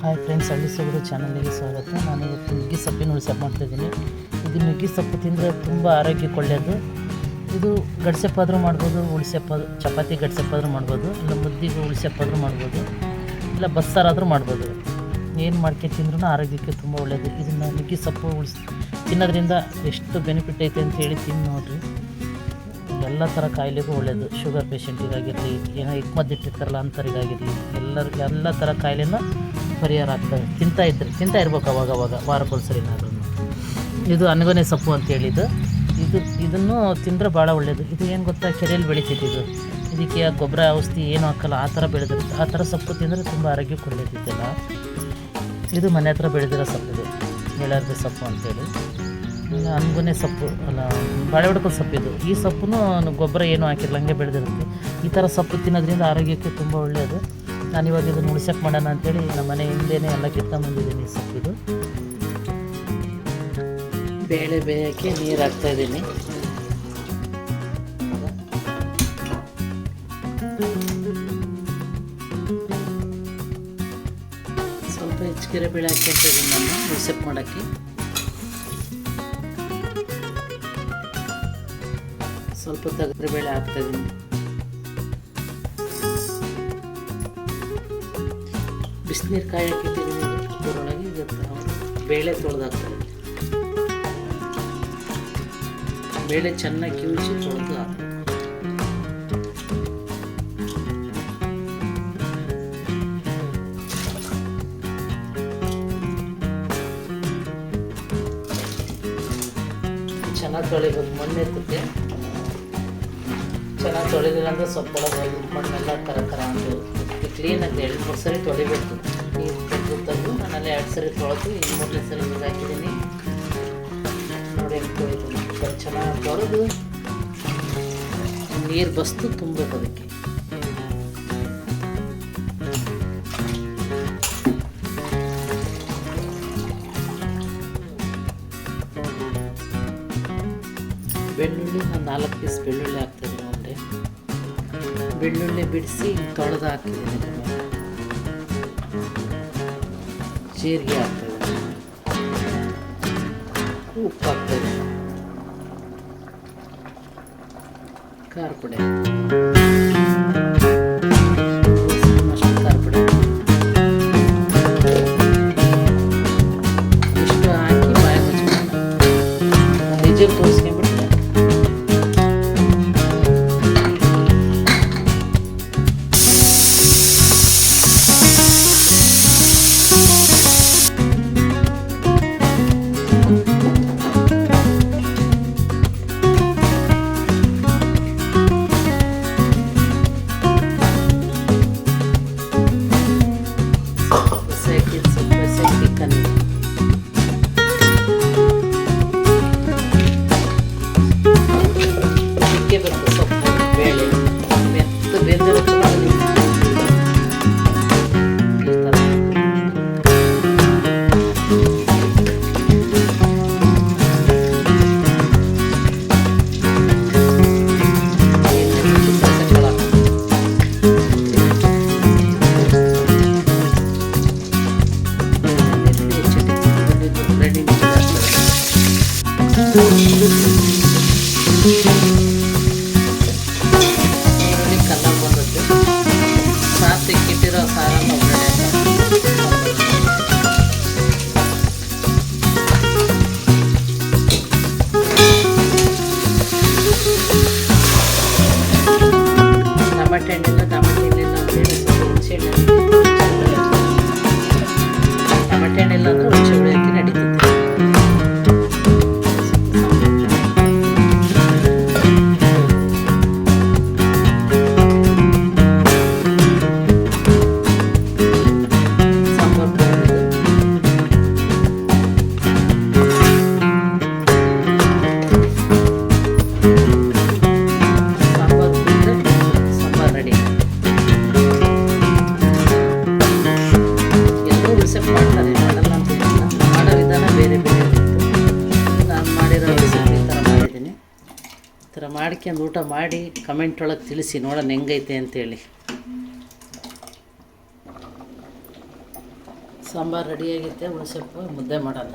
Hi friends, ಹಳ್ಳಿ ಸೊಗಡು ಚಾನಲ್ಗೆ ಸ್ವಾಗತ. ನಾನು ಇವತ್ತು ನುಗ್ಗಿ ಸೊಪ್ಪಿನ ಉಳಿಸಪ್ಪು ಮಾಡ್ತಾಯಿದ್ದೀನಿ. ಇದು ನುಗ್ಗಿ ಸೊಪ್ಪು ತಿಂದರೆ ತುಂಬ ಆರೋಗ್ಯಕ್ಕೆ ಒಳ್ಳೆಯದು. ಇದು ಗಡ್ಸೆಪ್ಪಾದರೂ ಮಾಡ್ಬೋದು, ಚಪಾತಿ ಗಡ್ಸೆಪ್ಪಾದರೂ ಮಾಡ್ಬೋದು, ಇಲ್ಲ ಮುದ್ದಿಗೆ ಉಳಿಸಪ್ಪಾದರೂ ಮಾಡ್ಬೋದು, ಇಲ್ಲ ಬಸ್ಸಾರಾದರೂ ಮಾಡ್ಬೋದು. ಏನು ಮಾಡ್ಕೊಂಡು ತಿಂದ್ರೂ ಆರೋಗ್ಯಕ್ಕೆ ತುಂಬ ಒಳ್ಳೆಯದು. ಇದನ್ನು ನುಗ್ಗಿ ಸೊಪ್ಪು ತಿನ್ನೋದ್ರಿಂದ ಎಷ್ಟು ಬೆನಿಫಿಟ್ ಐತೆ ಅಂತ ಹೇಳಿ ತಿಂದು ನೋಡಿರಿ. ಎಲ್ಲ ಥರ ಕಾಯಿಲೆಗೂ ಒಳ್ಳೆಯದು. ಶುಗರ್ ಪೇಷಂಟಿಗಾಗಿರಲಿ, ಏನೋ ಇಟ್ಟಾರಲ್ಲ ಅಂಥವ್ರಿಗಾಗಿರಲಿ, ಎಲ್ಲ ಥರ ಕಾಯಿಲೆನೂ ಪರಿಹಾರ ಆಗ್ತವೆ. ತಿಂತಾ ಇರ್ಬೇಕು ಅವಾಗವಾಗ, ವಾರಕ್ಕೊಂದ್ಸರಿನಾದ್ರೂ. ಇದು ಅನಗೊನೆ ಸೊಪ್ಪು ಅಂತೇಳಿದ್ದು. ಇದನ್ನು ತಿಂದರೆ ಭಾಳ ಒಳ್ಳೆಯದು. ಇದು ಏನು ಗೊತ್ತಾ, ಕೆರೆಯಲ್ಲಿ ಬೆಳಿತೈತಿ. ಇದಕ್ಕೆ ಗೊಬ್ಬರ ಔಷಧಿ ಏನೂ ಹಾಕಲ್ಲ, ಆ ಥರ ಬೆಳೆದಿರುತ್ತೆ. ಆ ಥರ ಸೊಪ್ಪು ತಿಂದರೆ ತುಂಬ ಆರೋಗ್ಯಕ್ಕೆ ಒಳ್ಳೆಯದಿದ್ದೆಲ್ಲ. ಇದು ಮನೆ ಹತ್ರ ಬೆಳೆದಿರೋ ಸೊಪ್ಪು, ಇದು ಎಳರ್ಬೆ ಸೊಪ್ಪು ಅಂತೇಳಿ. ಅನಗೊನೆ ಸೊಪ್ಪು ಅಲ್ಲ, ಬಾಳೆ ಹೊಡ್ಕೋ ಸೊಪ್ಪಿದು. ಈ ಸೊಪ್ಪು ಗೊಬ್ಬರ ಏನೂ ಹಾಕಿರಲ್ಲ, ಹಂಗೆ ಬೆಳೆದಿರುತ್ತೆ. ಈ ಥರ ಸೊಪ್ಪು ತಿನ್ನೋದ್ರಿಂದ ಆರೋಗ್ಯಕ್ಕೆ ತುಂಬ ಒಳ್ಳೆಯದು. ನಾನಿವಾಗ ಇದನ್ನು ಉಳಿಸಕ್ಕೆ ಮಾಡೋಣ ಅಂಥೇಳಿ ನಮ್ಮ ಮನೆ ಹಿಂದೆಯೇ ಎಲ್ಲ ಕಿತ್ಕೊಂಡ್ಬಂದಿದ್ದೀನಿ. ಈ ಸೊಪ್ಪಿದು ಬೇಳೆ ಬೇಯಕ್ಕೆ ನೀರು ಹಾಕ್ತಾಯಿದ್ದೀನಿ. ಸ್ವಲ್ಪ ಹೆಚ್ಚಿಗೆರೆ ಬೇಳೆ ಹಾಕ್ತಾಯಿದ್ದೀನಿ ನಾನು ಉಳಿಸಕ್ಕೆ ಮಾಡೋಕ್ಕೆ. ಸ್ವಲ್ಪ ತೊಗರಿ ಬೇಳೆ ಹಾಕ್ತಾಯಿದ್ದೀನಿ. ಬಿಸಿನೀರು ಕಾಯಿ ಹಾಕಿಟ್ಟಿದ್ದೀನಿ. ಅದರೊಳಗೆ ಬೇಳೆ ತೊಳೆದಾಕ್ತಾರೆ. ಬೇಳೆ ಚೆನ್ನಾಗಿ ಕಿವುಚಿ ತೊಳೆದು ಹಾಕಬೇಕು. ಚೆನ್ನಾಗಿ ತೊಳಿಬೇಕು. ಮಣ್ಣು ಎತ್ತುತ್ತೆ. ಚೆನ್ನಾಗಿ ತೊಳಿಲಿಲ್ಲ ಅಂದರೆ ಸೊಪ್ಪೊಳಗೆ ಮಣ್ಣೆಲ್ಲ ಕರ ಅಂತ ಕ್ಲೀನಾಗಿ 2-3 ಸರಿ ತೊಳಿಬೇಕು. ನೀರು ತೆಗೆದು ನಾನಲ್ಲಿ 2 ಸರಿ ತೊಳೆದು 3ನೇ ಸರಿ ನೀರು ಹಾಕಿದ್ದೀನಿ. ನೋಡಿ, ತೊಳಿತೀನಿ. ಚೆನ್ನಾಗಿ ತೊಳೆದು ನೀರು ಬಸ್ತು ತುಂಬಬೇಕು ಅದಕ್ಕೆ. ಬೆಳ್ಳುಳ್ಳಿ ನಾನು 4 ಪೀಸ್ ಬೆಳ್ಳುಳ್ಳಿ ಹಾಕ್ತಾಯಿದ್ದೀನಿ. ಒಂದೇ ಬೆಳ್ಳುಳ್ಳಿ ಬಿಡಿಸಿ ತೊಳೆದು ಹಾಕ್ತಿದ್ದೀನಿ. ಜೀರಿಗೆ ಹಾಕ್ತಾಯಿದ್ದೀನಿ. ಉಪ್ಪು ಹಾಕ್ತಾಯಿದ್ದೀನಿ. ಖಾರ ಪುಡಿ, ಅಷ್ಟು ಖಾರ ಪುಡಿ ಇಷ್ಟು ಹಾಕಿ ಬಾಯಿ ಮುಚ್ಕೊಂಡು ನಿಜ ತೋರಿಸ್ಕೊಂಡ್ಬಿಟ್ಟು ಈರುಳ್ಳಿ ಕಲರ್ ಬಂದದ್ದು ಸಾರು ಇಕ್ಕಿಟ್ಟಿರೋ ಸಾರನ್ನು ಒಗ್ಗರಣೆ ಟಮಾಟೆ ಹಣ್ಣಿಲ್ಲ ಅಂತೇಳಿ ಸ್ವಲ್ಪ ಹುಣಸೆ ಹಣ್ಣು ಟಮಾಟೆ ಹಣ್ಣಿಲ್ಲ ಅಂದರೆ ಹುಣಸೆ ಹುಳಿ ಹಾಕಿ ನಡೀತೈತೆ. ಮಾಡೋ ವಿಧಾನ ಬೇರೆ ಬೇರೆ ಇರುತ್ತೆ. ನಾನು ಮಾಡಿರೋ ರೆಸಿಪಿ ಈ ಥರ ಮಾಡಿದ್ದೀನಿ. ಈ ಥರ ಮಾಡ್ಕೊಂಡು ಊಟ ಮಾಡಿ ಕಮೆಂಟ್ ಒಳಗೆ ತಿಳಿಸಿ, ನೋಡೋಣ ಹೆಂಗೈತೆ ಅಂತೇಳಿ. ಸಾಂಬಾರು ರೆಡಿಯಾಗೈತೆ, ಉಳಿಸೊಪ್ಪು ಮುದ್ದೆ ಮಾಡೋಣ.